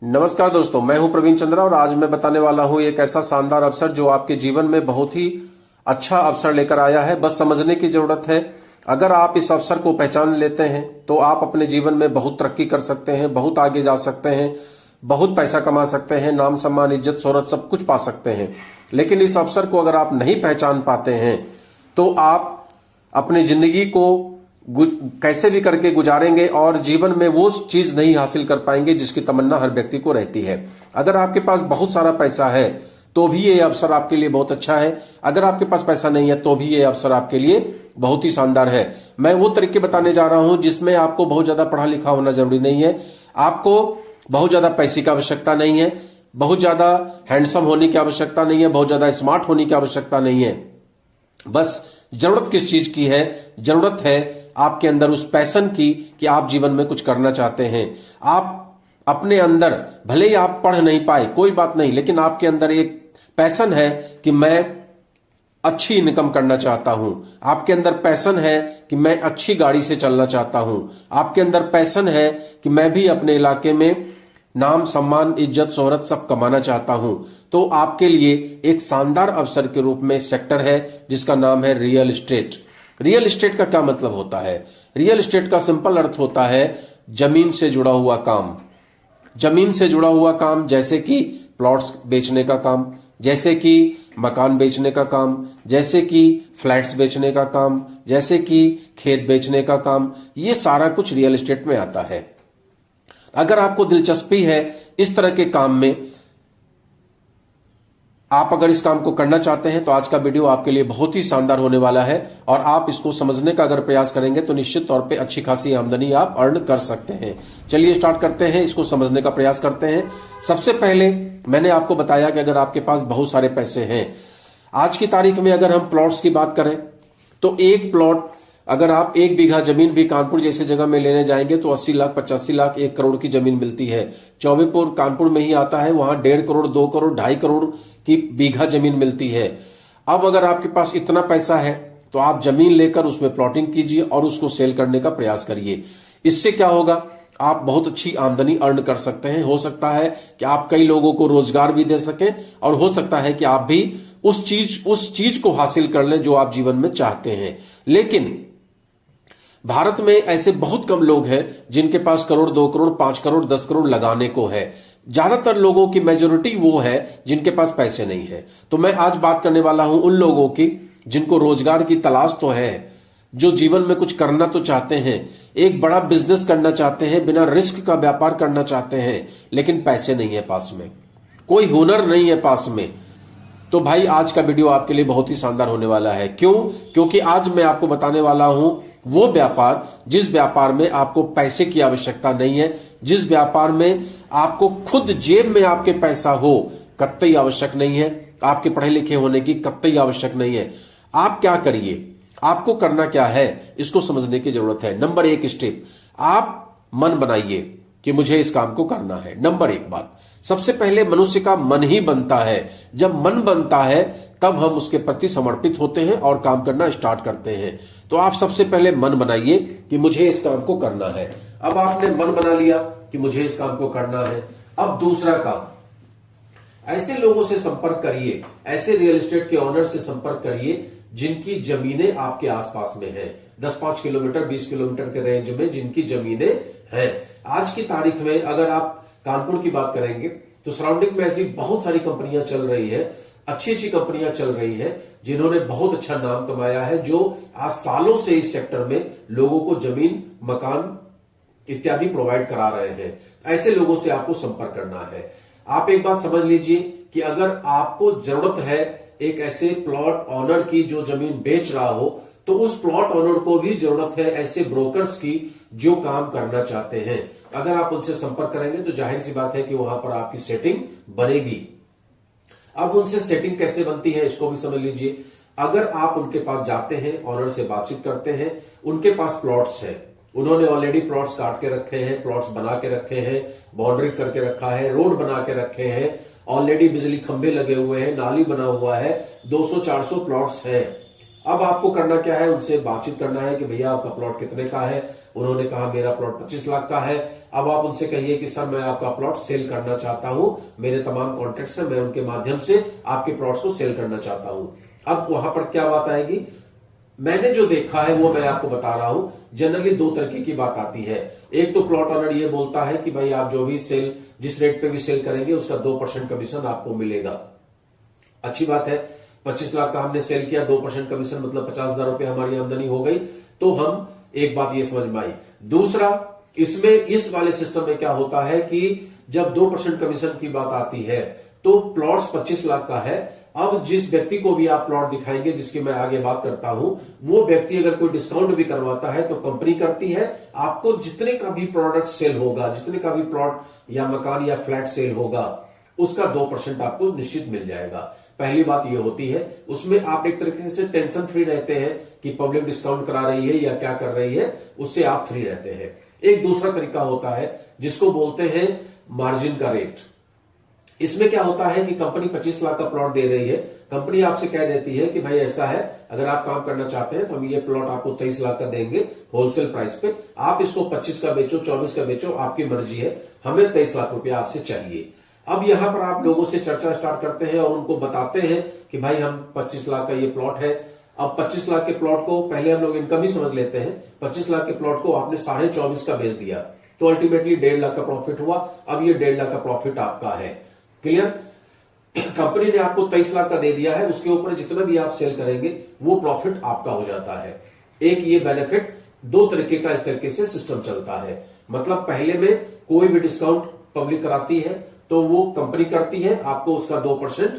नमस्कार दोस्तों, मैं हूं प्रवीण चंद्रा और आज मैं बताने वाला हूं एक ऐसा शानदार अवसर जो आपके जीवन में बहुत ही अच्छा अवसर लेकर आया है। बस समझने की जरूरत है। अगर आप इस अवसर को पहचान लेते हैं तो आप अपने जीवन में बहुत तरक्की कर सकते हैं, बहुत आगे जा सकते हैं, बहुत पैसा कमा सकते हैं, नाम सम्मान इज्जत शोहरत सब कुछ पा सकते हैं। लेकिन इस अवसर को अगर आप नहीं पहचान पाते हैं तो आप अपनी जिंदगी को कैसे भी करके गुजारेंगे और जीवन में वो चीज नहीं हासिल कर पाएंगे जिसकी तमन्ना हर व्यक्ति को रहती है। अगर आपके पास बहुत सारा पैसा है तो भी ये अवसर आपके लिए बहुत अच्छा है, अगर आपके पास पैसा नहीं है तो भी ये अवसर आपके लिए बहुत ही शानदार है। मैं वो तरीके बताने जा रहा हूं जिसमें आपको बहुत ज्यादा पढ़ा लिखा होना जरूरी नहीं है, आपको बहुत ज्यादा पैसे की आवश्यकता नहीं है, बहुत ज्यादा हैंडसम होने की आवश्यकता नहीं है, बहुत ज्यादा स्मार्ट होने की आवश्यकता नहीं है। बस जरूरत किस चीज की है? जरूरत है आपके अंदर उस पैशन की कि आप जीवन में कुछ करना चाहते हैं। आप अपने अंदर भले ही आप पढ़ नहीं पाए कोई बात नहीं, लेकिन आपके अंदर एक पैशन है कि मैं अच्छी इनकम करना चाहता हूं। आपके अंदर पैशन है कि मैं अच्छी गाड़ी से चलना चाहता हूं। आपके अंदर पैशन है कि मैं भी अपने इलाके में नाम सम्मान इज्जत शोहरत सब कमाना चाहता हूं। तो आपके लिए एक शानदार अवसर के रूप में सेक्टर है जिसका नाम है रियल एस्टेट। रियल एस्टेट का क्या मतलब होता है? रियल एस्टेट का सिंपल अर्थ होता है जमीन से जुड़ा हुआ काम। जमीन से जुड़ा हुआ काम जैसे कि प्लॉट्स बेचने का काम, जैसे कि मकान बेचने का काम, जैसे कि फ्लैट्स बेचने का काम, जैसे कि खेत बेचने का काम, ये सारा कुछ रियल एस्टेट में आता है। अगर आपको दिलचस्पी है इस तरह के काम में, आप अगर इस काम को करना चाहते हैं तो आज का वीडियो आपके लिए बहुत ही शानदार होने वाला है और आप इसको समझने का अगर प्रयास करेंगे तो निश्चित तौर पे अच्छी खासी आमदनी आप अर्न कर सकते हैं। चलिए स्टार्ट करते हैं, इसको समझने का प्रयास करते हैं। सबसे पहले मैंने आपको बताया कि अगर आपके पास बहुत सारे पैसे हैं, आज की तारीख में अगर हम प्लॉट्स की बात करें तो एक प्लॉट अगर आप 1 बीघा जमीन भी कानपुर जैसे जगह में लेने जाएंगे तो 80 लाख 85 लाख 1 करोड़ की जमीन मिलती है। चौबेपुर कानपुर में ही आता है, वहां 1.5 करोड़ 2 करोड़ 2.5 करोड़ की बीघा जमीन मिलती है। अब अगर आपके पास इतना पैसा है तो आप जमीन लेकर उसमें प्लॉटिंग कीजिए और उसको सेल करने का प्रयास करिए। इससे क्या होगा, आप बहुत अच्छी आमदनी अर्न कर सकते हैं। हो सकता है कि आप कई लोगों को रोजगार भी दे सकें और हो सकता है कि आप भी उस चीज को हासिल कर लें जो आप जीवन में चाहते हैं। लेकिन भारत में ऐसे बहुत कम लोग हैं जिनके पास करोड़ 2 करोड़ 5 करोड़ 10 करोड़ लगाने को है। ज्यादातर लोगों की मेजोरिटी वो है जिनके पास पैसे नहीं है। तो मैं आज बात करने वाला हूं उन लोगों की जिनको रोजगार की तलाश तो है, जो जीवन में कुछ करना तो चाहते हैं, एक बड़ा बिजनेस करना चाहते हैं, बिना रिस्क का व्यापार करना चाहते हैं, लेकिन पैसे नहीं है पास में, कोई हुनर नहीं है पास में। तो भाई आज का वीडियो आपके लिए बहुत ही शानदार होने वाला है। क्यों? क्योंकि आज मैं आपको बताने वाला हूं वो व्यापार जिस व्यापार में आपको पैसे की आवश्यकता नहीं है, जिस व्यापार में आपको खुद जेब में आपके पैसा हो कतई आवश्यक नहीं है, आपके पढ़े लिखे होने की कतई आवश्यक नहीं है। आप क्या करिए, आपको करना क्या है इसको समझने की जरूरत है। नंबर 1 स्टेप, आप मन बनाइए कि मुझे इस काम को करना है। नंबर 1 बात, सबसे पहले मनुष्य का मन ही बनता है। जब मन बनता है तब हम उसके प्रति समर्पित होते हैं और काम करना स्टार्ट करते हैं। तो आप सबसे पहले मन बनाइए कि मुझे इस काम को करना है। अब आपने मन बना लिया कि मुझे इस काम को करना है। अब दूसरा काम, ऐसे लोगों से संपर्क करिए, ऐसे रियल एस्टेट के ऑनर से संपर्क करिए जिनकी जमीनें आपके आसपास में हैं, 10-5 किलोमीटर 20 किलोमीटर के रेंज में जिनकी जमीनें हैं। आज की तारीख में अगर आप कानपुर की बात करेंगे तो सराउंडिंग में ऐसी बहुत सारी कंपनियां चल रही है, अच्छी अच्छी कंपनियां चल रही है जिन्होंने बहुत अच्छा नाम कमाया है, जो आज सालों से इस सेक्टर में लोगों को जमीन मकान इत्यादि प्रोवाइड करा रहे हैं। ऐसे लोगों से आपको संपर्क करना है। आप एक बात समझ लीजिए कि अगर आपको जरूरत है एक ऐसे प्लॉट ऑनर की जो जमीन बेच रहा हो, तो उस प्लॉट ऑनर को भी जरूरत है ऐसे ब्रोकर्स की जो काम करना चाहते हैं। अगर आप उनसे संपर्क करेंगे तो जाहिर सी बात है कि वहां पर आपकी सेटिंग बनेगी। अब उनसे सेटिंग कैसे बनती है इसको भी समझ लीजिए। अगर आप उनके पास जाते हैं, ऑनर से बातचीत करते हैं, उनके पास प्लॉट्स है, उन्होंने ऑलरेडी प्लॉट्स काट के रखे हैं, प्लॉट्स बना के रखे हैं, बाउंड्री करके रखा है, रोड बना के रखे हैं, ऑलरेडी बिजली खंभे लगे हुए हैं, नाली बना हुआ है, 200-400 प्लॉट्स हैं। अब आपको करना क्या है, उनसे बातचीत करना है कि भैया आपका प्लॉट कितने का है, उन्होंने कहा मेरा प्लॉट 25 लाख का है। अब आप उनसे कहिए कि सर मैं आपका प्लॉट सेल करना चाहता हूं, मेरे तमाम कॉन्टेक्ट्स हैं, मैं उनके माध्यम से आपके प्लॉट्स को सेल करना चाहता हूं। अब वहां पर क्या बात आएगी, मैंने जो देखा है वो मैं आपको बता रहा हूं। जनरली दो तरीके की बात आती है। एक तो प्लॉट ऑनर ये बोलता है कि भाई आप जो भी सेल, जिस रेट पे भी सेल करेंगे उसका 2% कमीशन आपको मिलेगा। अच्छी बात है, 25 लाख का हमने सेल किया, 2% कमीशन मतलब 50,000 रुपए हमारी आमदनी हो गई। तो हम एक बात ये समझ में आई। दूसरा, इसमें इस वाले सिस्टम में क्या होता है कि जब 2% कमीशन की बात आती है तो प्लॉट्स 25 लाख का है। अब जिस व्यक्ति को भी आप प्लॉट दिखाएंगे, जिसकी मैं आगे बात करता हूं, वो व्यक्ति अगर कोई डिस्काउंट भी करवाता है तो कंपनी करती है। आपको जितने का भी प्रोडक्ट सेल होगा, जितने का भी प्लॉट या मकान या फ्लैट सेल होगा, उसका 2% आपको निश्चित मिल जाएगा। पहली बात ये होती है। उसमें आप एक तरीके से टेंशन फ्री रहते हैं कि पब्लिक डिस्काउंट करा रही है या क्या कर रही है, उससे आप फ्री रहते हैं। एक दूसरा तरीका होता है जिसको बोलते हैं मार्जिन का रेट। इसमें क्या होता है कि कंपनी 25 लाख का प्लॉट दे रही है, कंपनी आपसे कह देती है कि भाई ऐसा है, अगर आप काम करना चाहते हैं तो हम ये प्लॉट आपको 23 लाख का देंगे होलसेल प्राइस पे, आप इसको 25 का बेचो, 24 का बेचो, आपकी मर्जी है, हमें 23 लाख रुपया आपसे चाहिए। अब यहां पर आप लोगों से चर्चा स्टार्ट करते हैं और उनको बताते हैं कि भाई हम 25 लाख का ये प्लॉट है। अब 25 लाख के प्लॉट को पहले हम लोग इनकम ही समझ लेते हैं। 25 लाख के प्लॉट को आपने 24.5 का बेच दिया तो अल्टीमेटली 1.5 लाख का प्रॉफिट हुआ। अब ये 1.5 लाख का प्रॉफिट आपका है। क्लियर? कंपनी ने आपको 23 लाख का दे दिया है, उसके ऊपर जितना भी आप सेल करेंगे वो प्रॉफिट आपका हो जाता है। एक ये बेनिफिट, दो तरीके का इस तरीके से सिस्टम चलता है। मतलब पहले में कोई भी डिस्काउंट पब्लिक कराती है तो वो कंपनी करती है, आपको उसका 2%,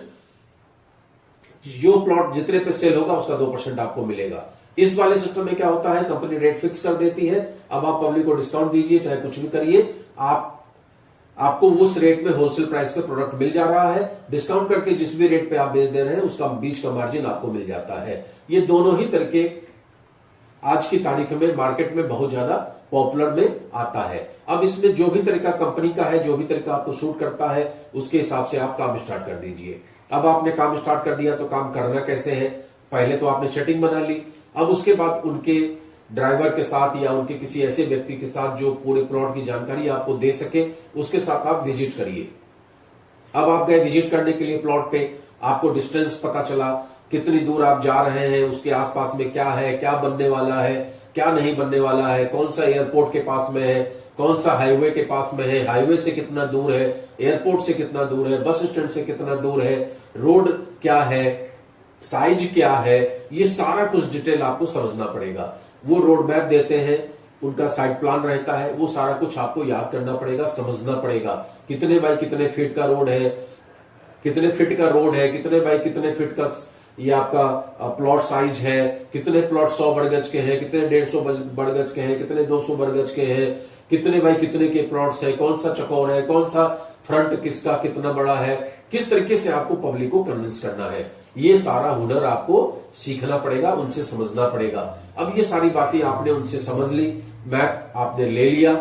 जो प्लॉट जितने पे सेल होगा उसका 2% आपको मिलेगा। इस वाले सिस्टम में क्या होता है, कंपनी रेट फिक्स कर देती है। अब आप पब्लिक को डिस्काउंट दीजिए, चाहे कुछ भी करिए, आपको उस रेट में होलसेल प्राइस पे प्रोडक्ट मिल जा रहा है। डिस्काउंट करके जिस भी रेट पे आप बेच दे रहे हैं उसका बीच का मार्जिन आपको मिल जाता है। ये दोनों ही तरीके आज की तारीख में मार्केट में बहुत ज्यादा पॉपुलर में आता है। अब इसमें जो भी तरीका कंपनी का है, जो भी तरीका आपको सूट करता है, उसके हिसाब से आप काम स्टार्ट कर दीजिए। अब आपने काम स्टार्ट कर दिया तो काम करना कैसे है, पहले तो आपने सेटिंग बना ली। अब उसके बाद उनके ड्राइवर के साथ या उनके किसी ऐसे व्यक्ति के साथ जो पूरे प्लॉट की जानकारी आपको दे सके, उसके साथ आप विजिट करिए। अब आप गए विजिट करने के लिए प्लॉट पे, आपको डिस्टेंस पता चला, कितनी दूर आप जा रहे हैं, उसके आसपास में क्या है, क्या बनने वाला है, क्या नहीं बनने वाला है, कौन सा एयरपोर्ट के पास में है, कौन सा हाईवे के पास में है, हाईवे से कितना दूर है, एयरपोर्ट से कितना दूर है, बस स्टैंड से कितना दूर है, रोड क्या है, साइज क्या है, ये सारा कुछ डिटेल आपको समझना पड़ेगा। वो रोड मैप देते हैं, उनका साइड प्लान रहता है, वो सारा कुछ आपको याद करना पड़ेगा, समझना पड़ेगा। कितने बाई कितने फीट का रोड है, कितने फीट का रोड है, कितने बाई कितने फीट का ये आपका प्लॉट साइज है, कितने प्लॉट 100 बरगज के हैं, कितने 150 बरगज के हैं, कितने 200 बरगज के हैं, कितने बाई कितने के प्लॉट्स है, कौन सा चौकोर है, कौन सा फ्रंट किसका कितना बड़ा है, किस तरीके से आपको पब्लिक को कन्विंस करना है, ये सारा हुनर आपको सीखना पड़ेगा, उनसे समझना पड़ेगा। अब ये सारी बातें आपने उनसे समझ ली, मैप आपने ले लिया।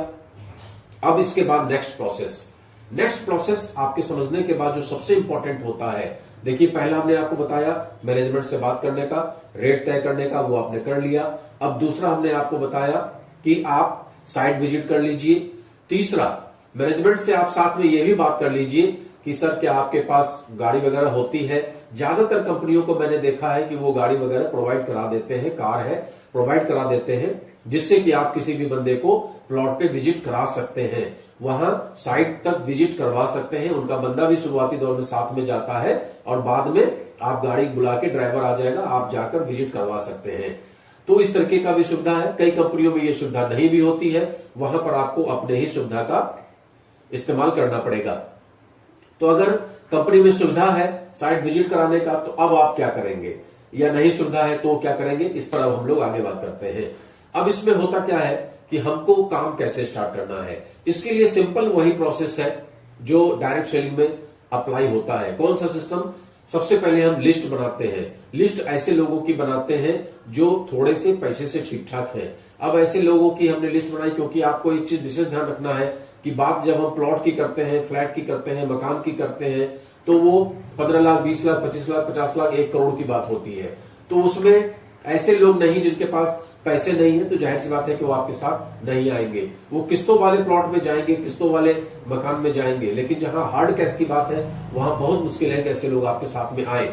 अब इसके बाद नेक्स्ट प्रोसेस आपके समझने के बाद जो सबसे इंपॉर्टेंट होता है, देखिए पहला हमने आपको बताया मैनेजमेंट से बात करने का, रेट तय करने का, वो आपने कर लिया। अब दूसरा हमने आपको बताया कि आप साइट विजिट कर लीजिए। तीसरा, मैनेजमेंट से आप साथ में ये भी बात कर लीजिए कि सर क्या आपके पास गाड़ी वगैरह होती है। ज्यादातर कंपनियों को मैंने देखा है कि वो गाड़ी वगैरह प्रोवाइड करा देते हैं, कार है प्रोवाइड करा देते हैं, जिससे कि आप किसी भी बंदे को प्लॉट पे विजिट करा सकते हैं, वहां साइट तक विजिट करवा सकते हैं। उनका बंदा भी शुरुआती दौर में साथ में जाता है और बाद में आप गाड़ी बुला के ड्राइवर आ जाएगा, आप जाकर विजिट करवा सकते हैं। तो इस तरीके का भी सुविधा है। कई कंपनियों में ये सुविधा नहीं भी होती है, वहां पर आपको अपने ही सुविधा का इस्तेमाल करना पड़ेगा। तो अगर कंपनी में सुविधा है साइट विजिट कराने का, तो अब आप क्या करेंगे, या नहीं सुविधा है तो क्या करेंगे, इस पर अब हम लोग आगे बात करते हैं। अब इसमें होता क्या है कि हमको काम कैसे स्टार्ट करना है। इसके लिए सिंपल वही प्रोसेस है जो डायरेक्ट सेलिंग में अप्लाई होता है। कौन सा सिस्टम? सबसे पहले हम लिस्ट बनाते हैं। लिस्ट ऐसे लोगों की बनाते हैं जो थोड़े से पैसे से ठीक ठाक है। अब ऐसे लोगों की हमने लिस्ट बनाई क्योंकि आपको एक चीज विशेष ध्यान रखना है कि बात जब हम प्लॉट की करते हैं, फ्लैट की करते हैं, मकान की करते हैं, तो वो 15 लाख, 20 लाख, 25 लाख, 50 लाख, 1 करोड़ की बात होती है। तो उसमें ऐसे लोग नहीं जिनके पास पैसे नहीं है तो जाहिर सी बात है कि वो आपके साथ नहीं आएंगे। वो किस्तों वाले प्लॉट में जाएंगे, किस्तों वाले मकान में जाएंगे, लेकिन जहां हार्ड कैश की बात है वहां बहुत मुश्किल है कि ऐसे लोग आपके साथ में आए।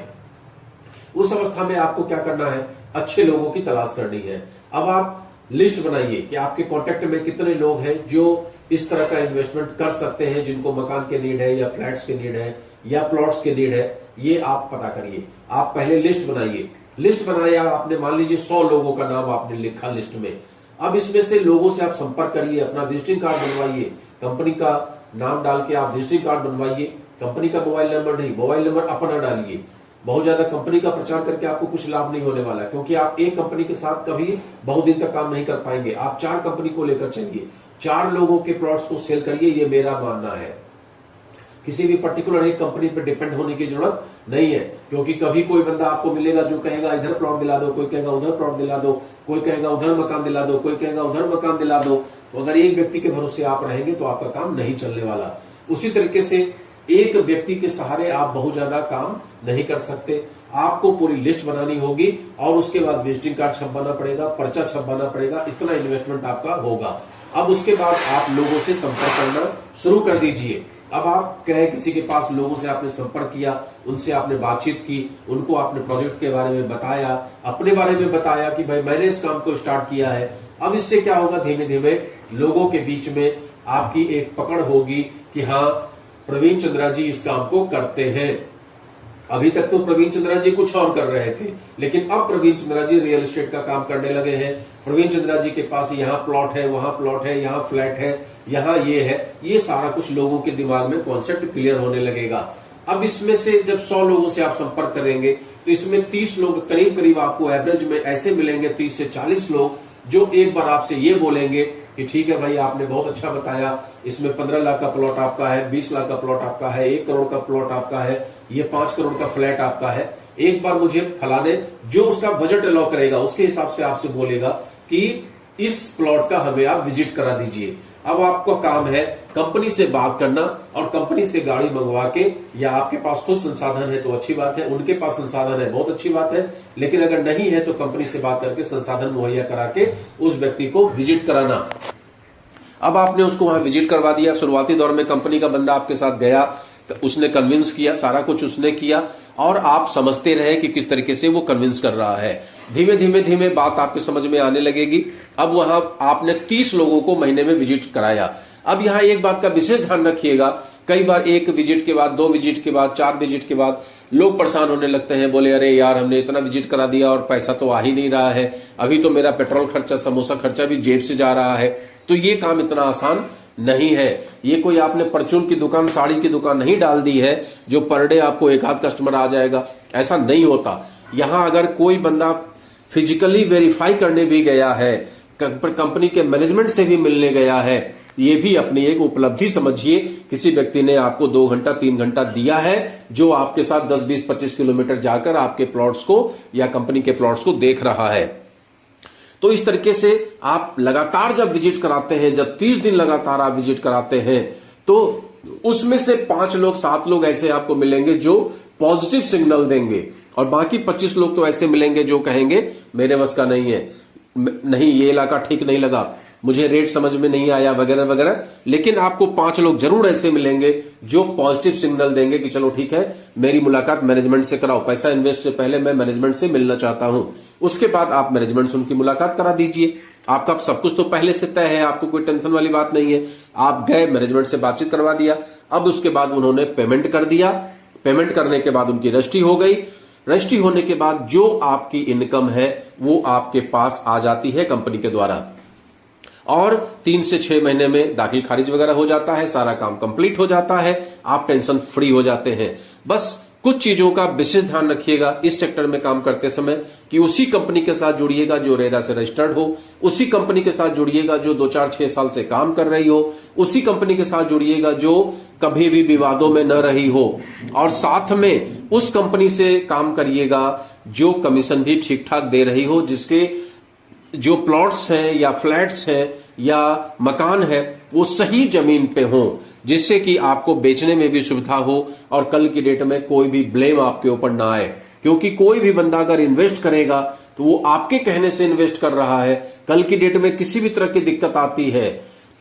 उस अवस्था में आपको क्या करना है, अच्छे लोगों की तलाश करनी है। अब आप लिस्ट बनाइए कि आपके कॉन्टेक्ट में कितने लोग हैं जो इस तरह का इन्वेस्टमेंट कर सकते हैं, जिनको मकान के नीड है या फ्लैट्स के नीड है या प्लॉट्स के नीड है, ये आप पता करिए। आप पहले लिस्ट बनाइए। लिस्ट बनाया आपने, मान लीजिए 100 लोगों का नाम आपने लिखा लिस्ट में। अब इसमें से लोगों से आप संपर्क करिए, अपना विजिटिंग कार्ड बनवाइए, कंपनी का नाम डाल के आप विजिटिंग कार्ड बनवाइए। कंपनी का मोबाइल नंबर नहीं, मोबाइल नंबर अपना डालिए। बहुत ज्यादा कंपनी का प्रचार करके आपको कुछ लाभ नहीं होने वाला, क्योंकि आप एक कंपनी के साथ कभी बहुत दिन तक काम नहीं कर पाएंगे। आप 4 कंपनी को लेकर चलिए, 4 लोगों के प्लॉट्स को सेल करिए, ये मेरा मानना है। किसी भी पर्टिकुलर एक कंपनी पर डिपेंड होने की जरूरत नहीं है, क्योंकि कभी कोई बंदा आपको मिलेगा जो कहेगा इधर प्लॉट दिला दो, कोई कहेगा उधर प्लॉट दिला दो, कोई कहेगा उधर मकान दिला दो, कोई कहेगा उधर मकान दिला दो। तो अगर एक व्यक्ति के भरोसे आप रहेंगे तो आपका काम नहीं चलने वाला। उसी तरीके से एक व्यक्ति के सहारे आप बहुत ज्यादा काम नहीं कर सकते। आपको पूरी लिस्ट बनानी होगी और उसके बाद विजिटिंग कार्ड छपवाना पड़ेगा, पर्चा छपवाना पड़ेगा, इतना इन्वेस्टमेंट आपका होगा। अब उसके बाद आप लोगों से संपर्क करना शुरू कर दीजिए। अब आप कहे किसी के पास लोगों से आपने संपर्क किया, उनसे आपने बातचीत की, उनको आपने प्रोजेक्ट के बारे में बताया, अपने बारे में बताया कि भाई मैंने इस काम को स्टार्ट किया है। अब इससे क्या होगा, धीमे धीमे लोगों के बीच में आपकी एक पकड़ होगी कि हाँ प्रवीण चंद्रा जी इस काम को करते हैं। अभी तक तो प्रवीण चंद्रा जी कुछ और कर रहे थे, लेकिन अब प्रवीण चंद्रा जी रियल एस्टेट का काम करने लगे हैं। प्रवीण चंद्रा जी के पास यहाँ प्लॉट है, वहां प्लॉट है, यहाँ फ्लैट है, यहाँ ये है, ये सारा कुछ लोगों के दिमाग में कॉन्सेप्ट क्लियर होने लगेगा। अब इसमें से जब 100 लोगों से आप संपर्क करेंगे तो इसमें 30 लोग करीब करीब आपको एवरेज में ऐसे मिलेंगे, 30 से 40 लोग जो एक बार आपसे ये बोलेंगे कि ठीक है भाई आपने बहुत अच्छा बताया, इसमें 15 लाख का प्लॉट आपका है, 20 लाख का प्लॉट आपका है, 1 करोड़ का प्लॉट आपका है, ये 5 करोड़ का फ्लैट आपका है। एक बार मुझे फलाने जो उसका बजट अलाउ करेगा उसके हिसाब से आपसे बोलेगा कि इस प्लॉट का हमें आप विजिट करा दीजिए। अब आपका काम है कंपनी से बात करना और कंपनी से गाड़ी मंगवा के, या आपके पास खुद संसाधन है तो अच्छी बात है, उनके पास संसाधन है बहुत अच्छी बात है, लेकिन अगर नहीं है तो कंपनी से बात करके संसाधन मुहैया करा के उस व्यक्ति को विजिट कराना। अब आपने उसको वहां विजिट करवा दिया। शुरुआती दौर में कंपनी का बंदा आपके साथ गया, उसने कन्विंस किया, सारा कुछ उसने किया और आप समझते रहे कि किस तरीके से वो कन्विंस कर रहा है। धीमे धीमे धीमे बात आपके समझ में आने लगेगी। अब वहां आपने 30 लोगों को महीने में विजिट कराया। अब यहाँ एक बात का विशेष ध्यान रखिएगा, कई बार 1 विजिट के बाद, 2 विजिट के बाद, 4 विजिट के बाद लोग परेशान होने लगते हैं, बोले अरे यार हमने इतना विजिट करा दिया और पैसा तो आ ही नहीं रहा है, अभी तो मेरा पेट्रोल खर्चा, समोसा खर्चा भी जेब से जा रहा है। तो ये काम इतना आसान नहीं है। ये कोई आपने परचून की दुकान, साड़ी की दुकान नहीं डाल दी है जो पर डे आपको 1 आध कस्टमर आ जाएगा, ऐसा नहीं होता। यहां अगर कोई बंदा फिजिकली वेरीफाई करने भी गया है, कंपनी के मैनेजमेंट से भी मिलने गया है, ये भी अपनी एक उपलब्धि समझिए। किसी व्यक्ति ने आपको 2 घंटा 3 घंटा दिया है जो आपके साथ 10, 20, 25 किलोमीटर जाकर आपके प्लॉट्स को या कंपनी के प्लॉट्स को देख रहा है। तो इस तरीके से आप लगातार जब विजिट कराते हैं, जब 30 दिन लगातार आप विजिट कराते हैं, तो उसमें से 5 लोग 7 लोग ऐसे आपको मिलेंगे जो पॉजिटिव सिग्नल देंगे और बाकी 25 लोग तो ऐसे मिलेंगे जो कहेंगे मेरे बस का नहीं है, नहीं ये इलाका ठीक नहीं लगा, मुझे रेट समझ में नहीं आया वगैरह वगैरह। लेकिन आपको 5 लोग जरूर ऐसे मिलेंगे जो पॉजिटिव सिग्नल देंगे कि चलो ठीक है मेरी मुलाकात मैनेजमेंट से कराओ, पैसा इन्वेस्ट से पहले मैं मैनेजमेंट से मिलना चाहता हूं। उसके बाद आप मैनेजमेंट से उनकी मुलाकात करा दीजिए। आपका सब कुछ तो पहले से तय है, आपको कोई टेंशन वाली बात नहीं है। आप गए, मैनेजमेंट से बातचीत करवा दिया, अब उसके बाद उन्होंने पेमेंट कर दिया। पेमेंट करने के बाद उनकी रजिस्ट्री हो गई। रजिस्ट्री होने के बाद जो आपकी इनकम है वो आपके पास आ जाती है कंपनी के द्वारा और 3 से 6 महीने में दाखिल खारिज वगैरह हो जाता है, सारा काम कंप्लीट हो जाता है, आप टेंशन फ्री हो जाते हैं। बस कुछ चीजों का विशेष ध्यान रखिएगा इस सेक्टर में काम करते समय कि उसी कंपनी के साथ जुड़िएगा जो रेरा से रजिस्टर्ड हो, उसी कंपनी के साथ जुड़िएगा जो 2, 4, 6 साल से काम कर रही हो, उसी कंपनी के साथ जुड़िएगा जो कभी भी विवादों में न रही हो, और साथ में उस कंपनी से काम करिएगा जो कमीशन भी ठीक ठाक दे रही हो, जिसके जो प्लॉट्स हैं या फ्लैट्स हैं या मकान है वो सही जमीन पे हो, जिससे कि आपको बेचने में भी सुविधा हो और कल की डेट में कोई भी ब्लेम आपके ऊपर ना आए। क्योंकि कोई भी बंदा अगर इन्वेस्ट करेगा तो वो आपके कहने से इन्वेस्ट कर रहा है। कल की डेट में किसी भी तरह की दिक्कत आती है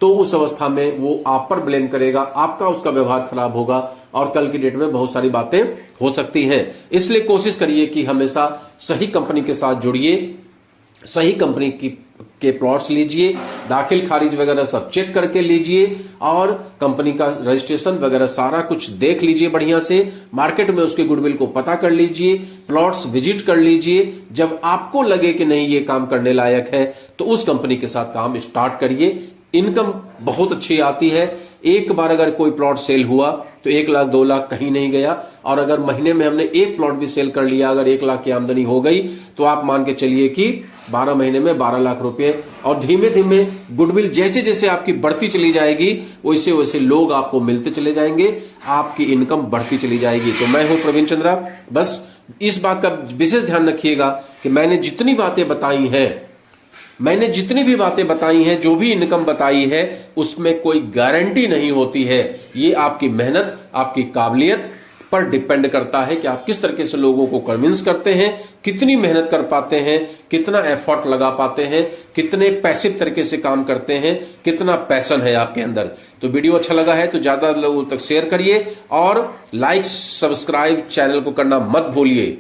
तो उस अवस्था में वो आप पर ब्लेम करेगा, आपका उसका व्यवहार खराब होगा और कल की डेट में बहुत सारी बातें हो सकती हैं। इसलिए कोशिश करिए कि हमेशा सही कंपनी के साथ जुड़िए, सही कंपनी के प्लॉट्स लीजिए, दाखिल खारिज वगैरह सब चेक करके लीजिए और कंपनी का रजिस्ट्रेशन वगैरह सारा कुछ देख लीजिए बढ़िया से, मार्केट में उसके गुडविल को पता कर लीजिए, प्लॉट्स विजिट कर लीजिए। जब आपको लगे कि नहीं ये काम करने लायक है तो उस कंपनी के साथ काम स्टार्ट करिए। इनकम बहुत अच्छी आती है। एक बार अगर कोई प्लॉट सेल हुआ तो 1 लाख 2 लाख कहीं नहीं गया, और अगर महीने में हमने एक प्लॉट भी सेल कर लिया, अगर 1 लाख की आमदनी हो गई तो आप मान के चलिए कि 12 महीने में 12 लाख रुपए। और धीमे धीमे गुडविल जैसे जैसे आपकी बढ़ती चली जाएगी वैसे वैसे लोग आपको मिलते चले जाएंगे, आपकी इनकम बढ़ती चली जाएगी। तो मैं हूं प्रवीण चंद्रा। बस इस बात का विशेष ध्यान रखिएगा कि मैंने जितनी भी बातें बताई हैं, जो भी इनकम बताई है, उसमें कोई गारंटी नहीं होती है। ये आपकी मेहनत, आपकी काबिलियत पर डिपेंड करता है कि आप किस तरीके से लोगों को कन्विंस करते हैं, कितनी मेहनत कर पाते हैं, कितना एफर्ट लगा पाते हैं, कितने पैसिव तरीके से काम करते हैं, कितना पैशन है आपके अंदर। तो वीडियो अच्छा लगा है तो ज्यादा लोगों तक शेयर करिए और लाइक सब्सक्राइब चैनल को करना मत भूलिए।